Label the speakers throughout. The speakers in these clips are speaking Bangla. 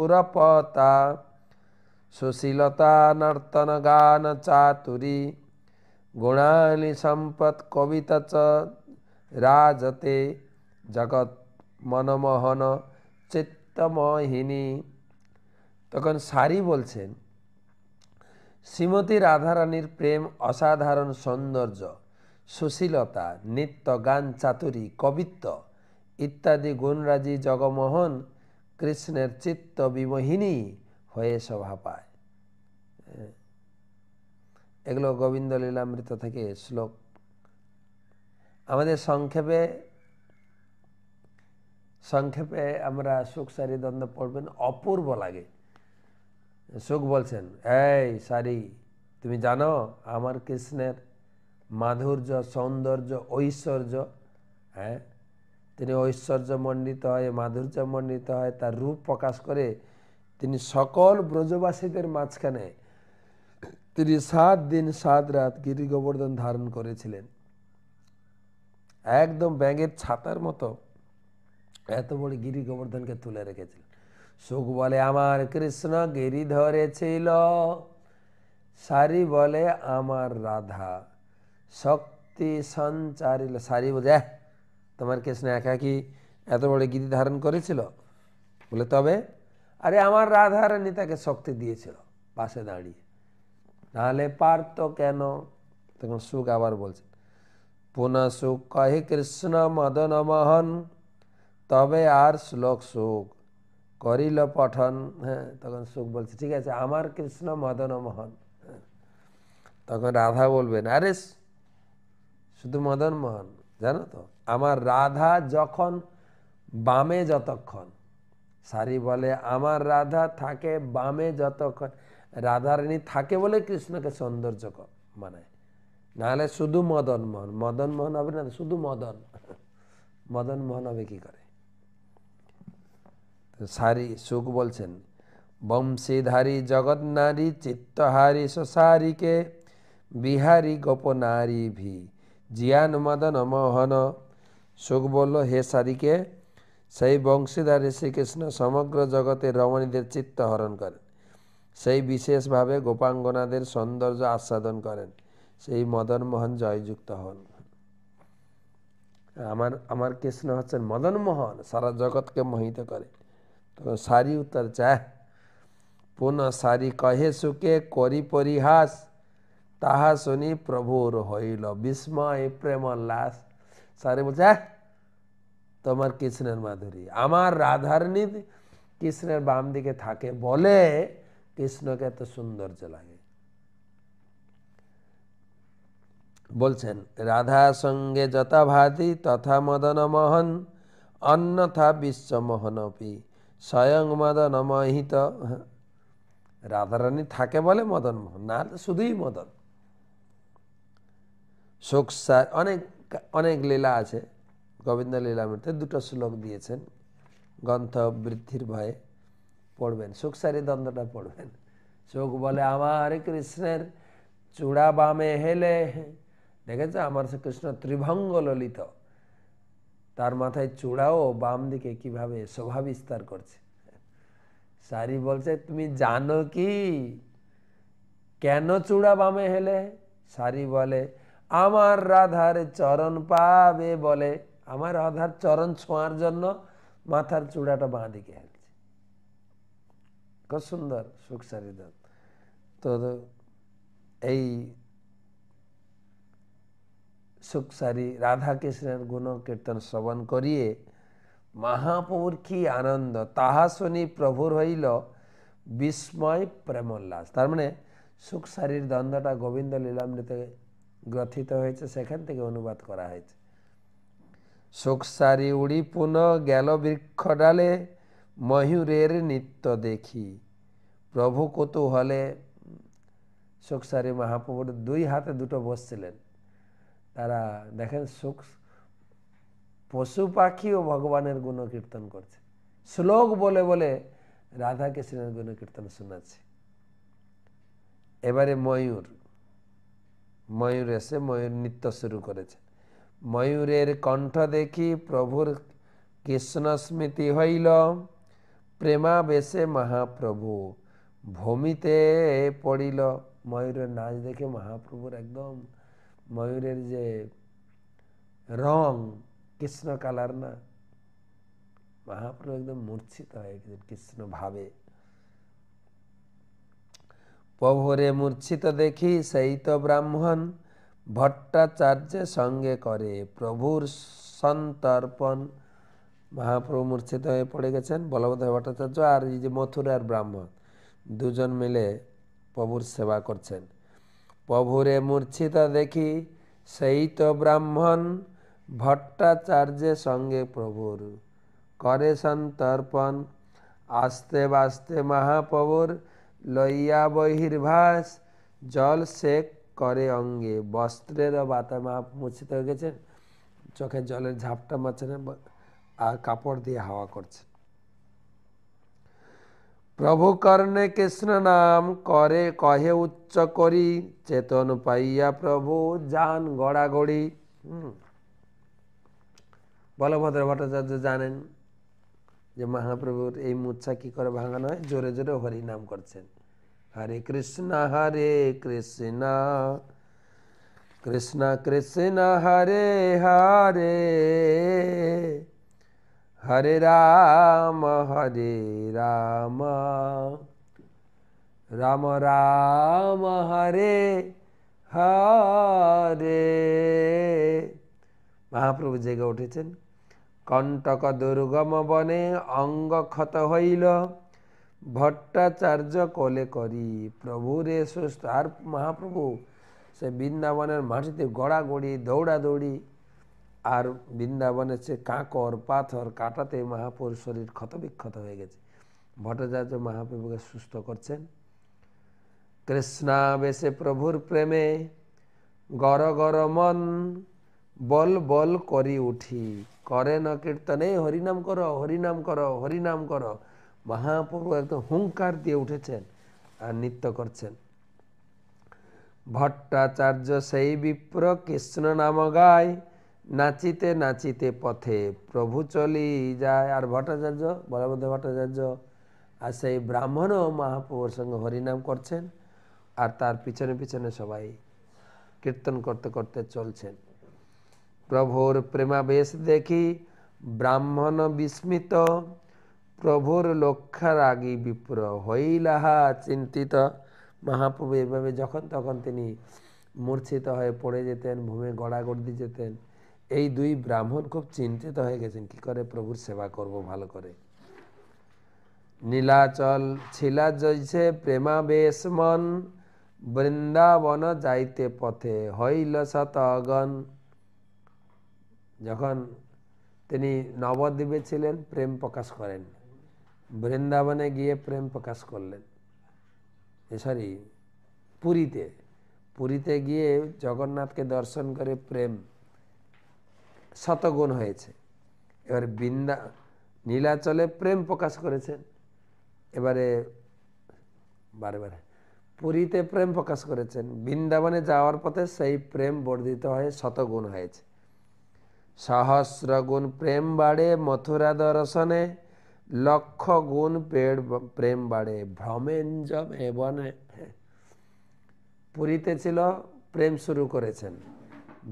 Speaker 1: সুরপতা সুশীলতা নর্তন গান চাতুরী গুণানি সম্পদ কবিতা চ রাজতে জগৎ মনমোহন চিত্তমোহিনী। তখন সারি বলছেন, শ্রীমতী রাধারানীর প্রেম, অসাধারণ সৌন্দর্য, সুশীলতা, নৃত্য, গান, চাতুরী, কবিত্ব ইত্যাদি গুণরাজি জগমোহন কৃষ্ণের চিত্ত বিমোহিনী হয়ে শোভা পায়। এগুলো গোবিন্দ লীলামৃত থেকে শ্লোক। আমাদের সংক্ষেপে আমরা সুখ সারি দ্বন্দ্ব পড়বেন, অপূর্ব লাগে। সুখ বলছেন, এই সারি, তুমি জানো আমার কৃষ্ণের মাধুর্য, সৌন্দর্য, ঐশ্বর্য। হ্যাঁ, তিনি ঐশ্বর্যমণ্ডিত হয়, মাধুর্যমণ্ডিত হয়, তার রূপ প্রকাশ করে তিনি সকল ব্রজবাসীদের মাঝখানে তিনি 7 দিন 7 রাত গিরি গোবর্ধন ধারণ করেছিলেন। একদম ব্যাঙের ছাতার মতো এত বড় গিরি গোবর্ধনকে তুলে রেখেছিলেন। সুখ বলে, আমার কৃষ্ণ গিরি ধরেছিল। সারি বলে, আমার রাধা শক্তি সঞ্চারিল। সারি বলে, তোমার কৃষ্ণ একা কি এত বড় গিরি ধারণ করেছিল? বলে, তবে আরে আমার রাধারানী তাকে শক্তি দিয়েছিল পাশে দাঁড়িয়ে, নাহলে পারতো কেন? তখন সুখ আবার বলছে, পুনঃ সুখ কহে কৃষ্ণ মদন মোহন, তবে আর শ্লোক সুখ করিল পঠন। হ্যাঁ, তখন সুখ বলছে, ঠিক আছে, আমার কৃষ্ণ মদন মোহন। তখন রাধা বলবেন, আরে শুধু মদন মোহন, জানো তো আমার রাধা যখন বামে যতক্ষণ। সারি বলে, আমার রাধা থাকে বামে যতক্ষণ। রাধারানী থাকে বলে কৃষ্ণকে সৌন্দর্য মানায়, নাহলে শুধু মদন মোহন। মদন মোহন হবে না, শুধু মদন। মদন মোহন হবে কি করে? সারি সুখ বলছেন, বংশীধারী জগৎ নারী চিত্তহারী সসারিকে বিহারী গোপনারী ভি জিয়ান মদন মোহন। সুখ বলল, হে সারিকে, সেই বংশীধারী শ্রীকৃষ্ণ সমগ্র জগতের রমণীদের চিত্ত হরণ করেন, সেই বিশেষভাবে গোপাঙ্গনাদের সৌন্দর্য আস্বাদন করেন, সেই মদন মোহন জয়যুক্ত হন। আমার কৃষ্ণ হচ্ছেন মদন মোহন, সারা জগৎকে মোহিত করে। তখন সারি উত্তর চায়, পুনঃ সারি কহে সুখে করি পরিহাস, তাহা শুনি প্রভুর হইল বিস্ময় প্রেমোল্লাস। সারি বলছে, তোমার কৃষ্ণের মাধুরী, আমার রাধারানী কৃষ্ণের বাম দিকে থাকে বলে কৃষ্ণকে এত সৌন্দর্য লাগে। বলছেন, রাধা সঙ্গে যথা ভাতি তথা মদন মোহন, অন্যথা বিশ্বমোহনপি স্বয়ং মদন মোহিত। রাধারানী থাকে বলে মদন মোহন, না শুধুই মদন। সুখসার অনেক অনেক লীলা আছে, গোবিন্দ লীলামৃতে 2টো শ্লোক দিয়েছেন, গ্রন্থ বৃদ্ধির ভয়ে পড়বেন, সুখসারি দ্বন্দ্বটা পড়বেন। সুখ বলে, আমার কৃষ্ণের চূড়া বামে হেলে। দেখেছে, আমার কৃষ্ণ ত্রিভঙ্গ ললিত, তার মাথায় চূড়াও বাম দিকে কিভাবে শোভা বিস্তার করছে। সারি বলছে, তুমি জানো কি কেন চূড়া বামে হেলে? সারি বলে, আমার রাধার চরণ পাবে বলে। আমার রাধার চরণ ছোঁয়ার জন্য মাথার চূড়াটা বাঁ দিকে হেলছে। খুব সুন্দর সুখ সারি দান। তো এই সুখ সারি রাধা কৃষ্ণের গুণ কীর্তন শ্রবণ করিয়ে মহাপ্রভুর কি আনন্দ, তাহা শুনি প্রভুর হইল বিস্ময় প্রেমোল্লাস। তার মানে সুখ সারির দ্বন্দ্বটা গোবিন্দ লীলামৃতে গ্রথিত হয়েছে, সেখান থেকে অনুবাদ করা হয়েছে। সুখ সারি উড়ি পুনঃ গেল বৃক্ষ ডালে, ময়ূরের নৃত্য দেখি প্রভু কৌতূহলে। সুখ সারি মহাপ্রভুর 2 হাতে 2টো বসছিলেন। তারা দেখেন, সুখ পশু পাখিও ভগবানের গুণ কীর্তন করছে, শ্লোক বলে বলে রাধা কৃষ্ণের গুণ কীর্তন শোনাচ্ছে। এবারে ময়ূর এসে ময়ূর নৃত্য শুরু করেছে। ময়ূরের কণ্ঠ দেখি প্রভুর কৃষ্ণ স্মৃতি হইল, প্রেমাবেশে মহাপ্রভু ভূমিতে পড়িল। ময়ূরের নাচ দেখে মহাপ্রভুর একদম ময়ূরের যে রং কৃষ্ণ কালার না, মহাপ্রভু একদম মূর্ছিত হয়ে গেছেন কৃষ্ণ ভাবে। প্রভুরে মূর্ছিত দেখি সেই তো ব্রাহ্মণ ভট্টাচার্যের সঙ্গে করে প্রভুর সন্তর্পণ। মহাপ্রভু মূর্ছিত হয়ে পড়ে গেছেন, বলভদ্র ভট্টাচার্য আর এই যে মথুরার ব্রাহ্মণ দুজন মিলে প্রভুর সেবা করছেন। প্রভুরে মূর্ছিত দেখি সেই তো ব্রাহ্মণ ভট্টাচার্যের সঙ্গে প্রভুর করে সন্তর্পণ। আস্তে বাস্তে মহাপ্রভুর লইয়া বহির্ভাস জল সেক করে অঙ্গে বস্ত্রের বাতা। মূর্ছিত হয়ে গেছেন, চোখে জলের ঝাপটা মারছেন আর কাপড় দিয়ে হাওয়া করছেন। প্রভু কর্ণে কৃষ্ণ নাম করে কহে উচ্চ করি চেতন পাইয়া প্রভু যান গড়াগড়ি। বলভদ্র ভট্টাচার্য জানেন যে মহাপ্রভুর এই মূর্ছা কি করে ভাঙানো হয়, জোরে জোরে হরি নাম করছেন। হরে কৃষ্ণ কৃষ্ণ কৃষ্ণ হরে হরে হরে রাম রাম রাম হরে হরে। মহাপ্রভু জেগে উঠেছেন। কণ্টক দুর্গম বনে অঙ্গ ক্ষত হইল ভট্টাচার্য কোলে করি প্রভুরে সুস্থ। আর মহাপ্রভু সে বৃন্দাবনের মাটিতে গড়াগড়ি দৌড়াদৌড়ি, আর বৃন্দাবনে সে কাঁকর পাথর কাটাতে মহাপ্রভুর শরীর ক্ষতবিক্ষত হয়ে গেছে। ভট্টাচার্য মহাপ্রভুকে সুস্থ করছেন। কৃষ্ণাবেশে প্রভুর প্রেমে গর গর মন বল বল করি উঠি করেন কীর্তনে হরিনাম করো হরিনাম করো হরিনাম করো। মহাপ্রভু একদম হুঙ্কার দিয়ে উঠেছেন আর নৃত্য করছেন। ভট্টাচার্য সেই বিপ্র কৃষ্ণ নাম গায় নাচিতে নাচিতে পথে প্রভু চলি যায়। আর ভট্টাচার্য বলভদ্র ভট্টাচার্য আর সেই ব্রাহ্মণও মহাপ্রভুর সঙ্গে হরিনাম করছেন, আর তার পিছনে পিছনে সবাই কীর্তন করতে করতে চলছেন। প্রভুর প্রেমাবেশ দেখি ব্রাহ্মণ বিস্মিত প্রভুর লক্ষ্যরাগী বিপ্র হইলাহা চিন্তিত। মহাপ্রভু এভাবে যখন তখন তিনি মূর্ছিত হয়ে পড়ে যেতেন, ভূমে গড়াগড়ি যেতেন। এই দুই ব্রাহ্মণ খুব চিন্তিত হয়ে গেছেন, কি করে প্রভুর সেবা করব ভালো করে। নীলাচল ছিলা জৈছে প্রেমাবেশ মন বৃন্দাবন যাইতে পথে হইল শত অগণ। যখন তিনি নবদ্বীপে ছিলেন প্রেম প্রকাশ করেন, বৃন্দাবনে গিয়ে প্রেম প্রকাশ করলেন। পুরীতে গিয়ে জগন্নাথকে দর্শন করে প্রেম শতগুণ হয়েছে। এবারে নীলাচলে প্রেম প্রকাশ করেছেন, এবারে বারে পুরীতে প্রেম প্রকাশ করেছেন, বৃন্দাবনে যাওয়ার পথে সেই প্রেম বর্ধিত হয়ে শতগুণ হয়েছে। সহস্র গুণ প্রেম বাড়ে মথুরা দর্শনে লক্ষ গুণ প্রেম বাড়ে ভ্রমেঞ্জমে বনে। পুরীতে ছিল প্রেম শুরু করেছেন,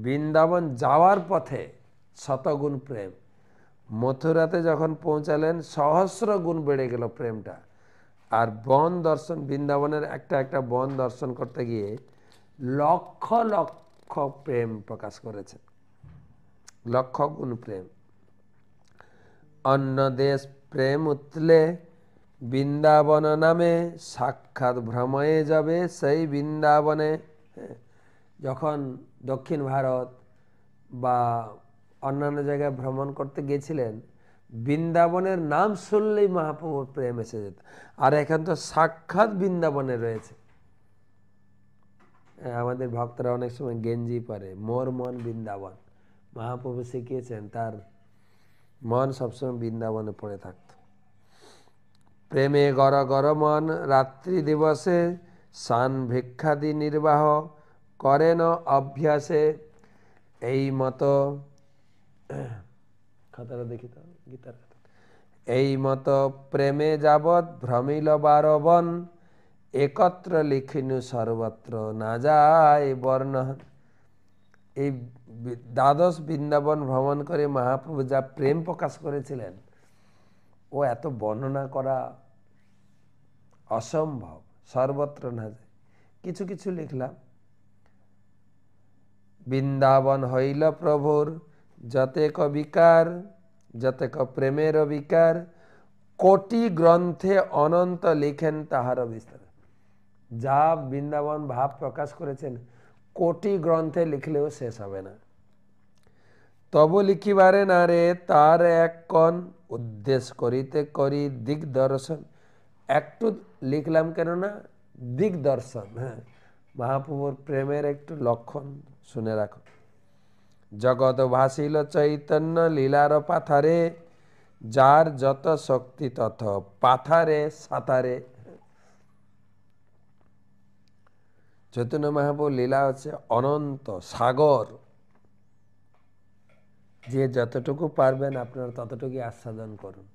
Speaker 1: বৃন্দাবন যাওয়ার পথে শতগুণ প্রেম, মথুরাতে যখন পৌঁছালেন সহস্র গুণ বেড়ে গেল প্রেমটা। আর বন দর্শন, বৃন্দাবনের একটা একটা বন দর্শন করতে গিয়ে লক্ষ লক্ষ প্রেম প্রকাশ করেছেন, লক্ষ গুণ প্রেম। অন্য দেশ প্রেম উতলে বৃন্দাবন নামে সাক্ষাৎ ভ্রময়ে যাবে সেই বৃন্দাবনে। যখন দক্ষিণ ভারত বা অন্যান্য জায়গায় ভ্রমণ করতে গিয়েছিলেন, বৃন্দাবনের নাম শুনলেই মহাপ্রভুর প্রেম এসে যেত। আর এখন তো সাক্ষাৎ বৃন্দাবনে রয়েছে। আমাদের ভক্তরা অনেক সময় গেঞ্জি পরে মোর মন বৃন্দাবন, মহাপ্রভু শিখিয়েছেন তার মন সবসময় বৃন্দাবনে পড়ে থাকত। প্রেমে গর গর মন রাত্রি দিবসে সান ভিক্ষাদি নির্বাহ করেন অভ্যাসে। এই মতো খাতাটা দেখি তো, গীতার এই মতো প্রেমে যাবৎ ভ্রমিল বারবন, একত্র লিখিনু সর্বত্র না যায় বর্ণন। এই দ্বাদশ বৃন্দাবন ভ্রমণ করে মহাপ্রভু যা প্রেম প্রকাশ করেছিলেন ও এত বর্ণনা করা অসম্ভব, সর্বত্র না যায়। কিছু কিছু লিখলাম। বৃন্দাবন হইল প্রভুর যতেক বিকার, যতেক প্রেমের বিকার, কোটি গ্রন্থে অনন্ত লিখেন তাহার বিস্তার। যা বৃন্দাবন ভাব প্রকাশ করেছেন কোটি গ্রন্থে লিখলেও শেষ হবে না। তবু লিখিবারে না রে তার এক কণ, উদ্দেশ্য করিতে করি দিগদর্শন। একটু লিখলাম কেননা দিগদর্শন, হ্যাঁ, মহাপ্রভুর প্রেমের একটু লক্ষণ শুনে রাখো। জগৎ ভাসিল চৈতন্য লীলার পাথারে, যার যত শক্তি তত পাথারে সাঁতারে। চৈতন্য মহাপ্রভুর লীলা হচ্ছে অনন্ত সাগর, যে যতটুকু পারবেন আপনারা ততটুকু আস্বাদন করুন।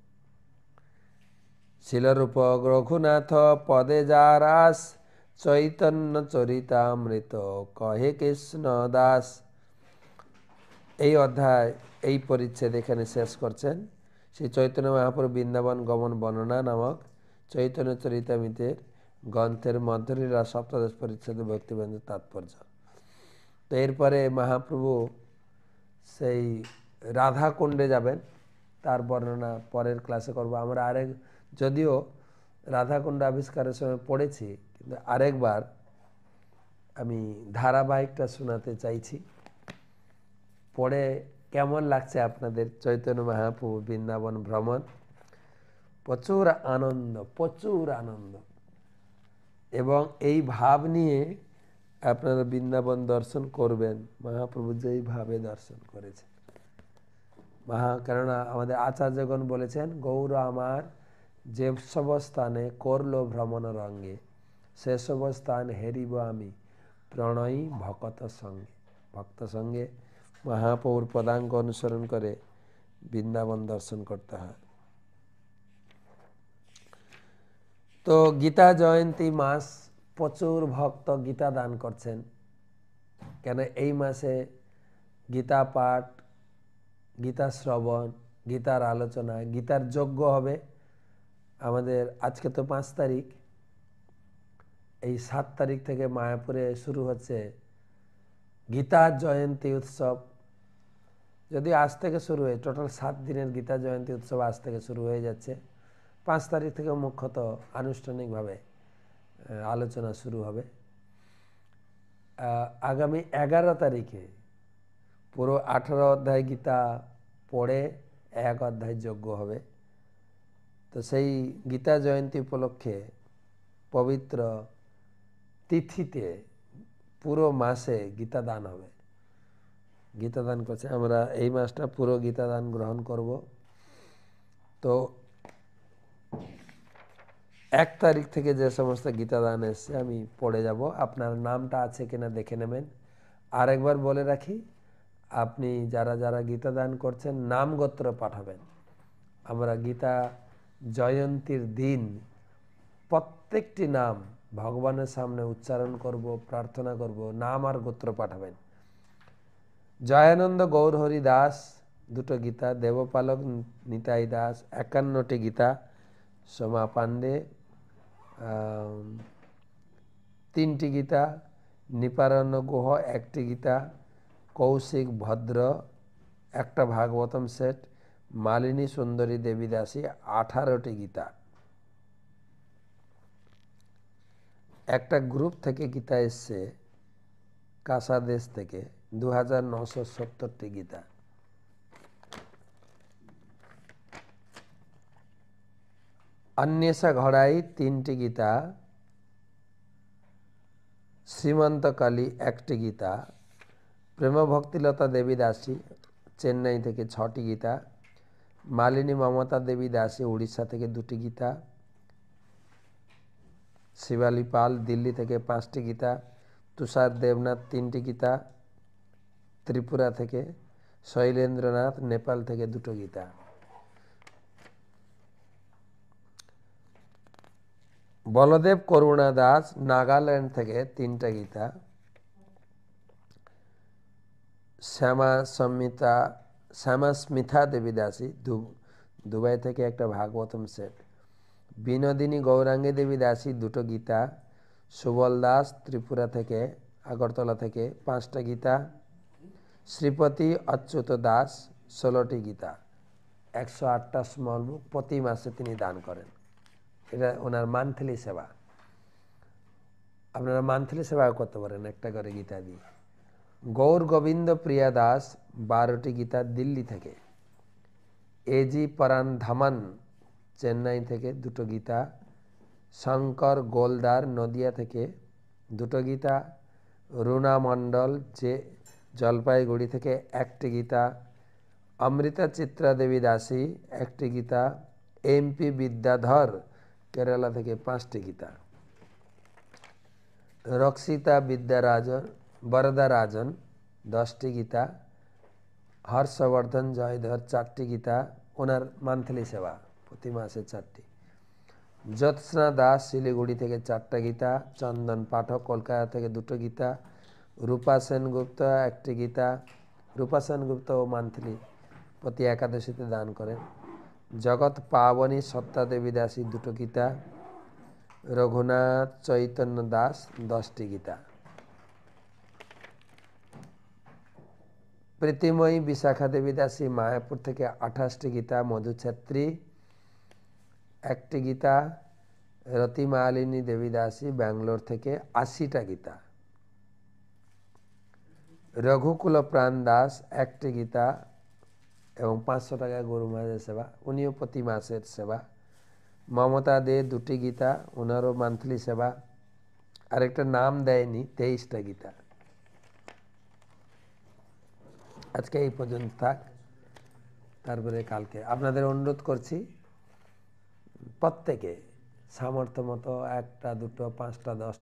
Speaker 1: শিলরূপ রঘুনাথ পদে যার আস, চৈতন্য চরিতামৃত কহে কৃষ্ণ দাস। এই অধ্যায় এই পরিচ্ছেদ এখানে শেষ করছেন। শ্রী চৈতন্য মহাপ্রভু বৃন্দাবন গমন বর্ণনা নামক চৈতন্য চরিতামৃতের গ্রন্থের মধ্যলীলা সপ্তদশ পরিচ্ছেদ ভক্তিবন্ধু তাৎপর্য। তো এরপরে মহাপ্রভু সেই রাধাকুণ্ডে যাবেন, তার বর্ণনা পরের ক্লাসে করব। আমরা যদিও রাধাকুণ্ড আবিষ্কারের সময় পড়েছি, কিন্তু আরেকবার আমি ধারাবাহিকটা শোনাতে চাইছি। পড়ে কেমন লাগছে আপনাদের চৈতন্য মহাপ্রভু বৃন্দাবন ভ্রমণ? প্রচুর আনন্দ, প্রচুর আনন্দ। এবং এই ভাব নিয়ে আপনারা বৃন্দাবন দর্শন করবেন, মহাপ্রভু যেইভাবে দর্শন করেছেন। কেননা আমাদের আচার্যগণ বলেছেন, গৌর আমার যে সব স্থানে করলো ভ্রমণ রঙ্গে, সেসব স্থান হেরিব আমি প্রণয়ী ভকত সঙ্গে। ভক্ত সঙ্গে মহাপ্রভুর পদাঙ্ক অনুসরণ করে বৃন্দাবন দর্শন করতে হয়। তো গীতা জয়ন্তী মাস, প্রচুর ভক্ত গীতা দান করছেন। কেন এই মাসে গীতা পাঠ, গীতা শ্রবণ, গীতার আলোচনা, গীতার যজ্ঞ হবে। আমাদের আজকে তো 5 তারিখ, এই 7 তারিখ থেকে মায়াপুরে শুরু হচ্ছে গীতা জয়ন্তী উৎসব। যদি আজ থেকে শুরু হয়, টোটাল 7 দিনের গীতা জয়ন্তী উৎসব আজ থেকে শুরু হয়ে যাচ্ছে। 5 তারিখ থেকে মুখ্যত আনুষ্ঠানিকভাবে আলোচনা শুরু হবে। আগামী 11 তারিখে পুরো 18 অধ্যায় গীতা পড়ে 1 অধ্যায় যজ্ঞ হবে। তো সেই গীতা জয়ন্তী উপলক্ষে পবিত্র তিথিতে পুরো মাসে গীতা দান হবে। গীতা দান করছে, আমরা এই মাসটা পুরো গীতা দান গ্রহণ করব। তো 1 তারিখ থেকে যে সমস্ত গীতা দান এসছে আমি পড়ে যাব। আপনার নামটা আছে কিনা দেখে নেবেন। আরেকবার বলে রাখি, আপনি যারা যারা গীতা দান করছেন নাম গোত্র পাঠাবেন। আমরা গীতা জয়ন্তীর দিন প্রত্যেকটি নাম ভগবানের সামনে উচ্চারণ করব, প্রার্থনা করব, নাম আর গোত্র পাঠাবেন। জয়ানন্দ গৌরহরি দাস 2টো গীতা, দেবপালক নিতাই দাস 51টি গীতা, সোমা পাণ্ডে 3টি গীতা, নিপারণ্য গুহ 1টি গীতা, কৌশিক ভদ্র 1টা ভাগবতম সেট, মালিনী সুন্দরী দেবী দাসী 18টি গীতা। একটা গ্রুপ থেকে গীতা এসছে কাসা দেশ থেকে 2970টি গীতা। अन्येषा घड़ाई 3टी गीता, শ্রীমন্ত কালী 1টি গীতা, প্রেম ভক্তিলতা দেবী দাসী চেন্নাই থেকে 6টি গীতা, মালিনী মমতা দেবী দাসী উড়িষ্যা থেকে 2টি গীতা, শিবালী পাল দিল্লি থেকে 5টি গীতা, তুষার দেবনাথ 3টি গীতা ত্রিপুরা থেকে, শৈলেন্দ্রনাথ নেপাল থেকে 2টো গীতা। বলদেব করুণা দাস নাগাল্যান্ড থেকে 3টা গীতা, শ্যামাস্মিতা দেবী দাসী দুবাই থেকে একটা ভাগবতম সেট, বিনোদিনী গৌরাঙ্গী দেবী দাসী 2টো গীতা, সুবল দাস ত্রিপুরা থেকে আগরতলা থেকে 5টা গীতা, শ্রীপতি অচ্যুত দাস 16টি গীতা, 108টা স্মল বুক প্রতি মাসে তিনি দান করেন। এটা ওনার মান্থলি সেবা। আপনারা মান্থলি সেবা করতে পারেন একটা করে গীতা দিয়ে। গৌর গোবিন্দ প্রিয়া দাস 12টি গীতা দিল্লি থেকে, এজি পরান ধামান চেন্নাই থেকে 2টো গীতা, শঙ্কর গোলদার নদিয়া থেকে 2টো গীতা, রুনা মণ্ডল জলপাইগুড়ি থেকে 1টি গীতা, অমৃতা চিত্রা দেবী দাসী 1টি গীতা, এমপি বিদ্যাধর কেরালা থেকে 5টি গীতা, রক্ষিতা বরদারাজন 10টি গীতা, হর্ষবর্ধন জয়ধর 4টি গীতা, ওনার মান্থলি সেবা প্রতি মাসে 4টি, জ্যোৎস্না দাস শিলিগুড়ি থেকে 4টা গীতা, চন্দন পাঠক কলকাতা থেকে 2টো গীতা, রূপা সেনগুপ্ত 1টি গীতা, রূপা সেনগুপ্ত মান্থলি প্রতি একাদশীতে দান করেন, জগৎ পাবনী সত্তা দেবী দাসী 2টো গীতা, রঘুনাথ চৈতন্য দাস 10টি গীতা, প্রীতিময়ী বিশাখা দেবী দাসী মায়াপুর থেকে 28টি গীতা, মধু ছেত্রী 1টি গীতা, রতিমালিনী দেবী দাসী ব্যাঙ্গালোর থেকে 80টা গীতা, রঘুকুল প্রাণ দাস 1টি গীতা এবং 500 টাকা গরু মাঝের সেবা, উনিও প্রতি মাসের সেবা, মমতা দে 2টি গীতা, ওনারও মান্থলি সেবা, আরেকটা নাম দেয়নি 23টা গীতা। আজকে এই পর্যন্ত থাক, তারপরে কালকে আপনাদের অনুরোধ করছি প্রত্যেকে সামর্থ্য মতো 1টা 2টো 5টা 10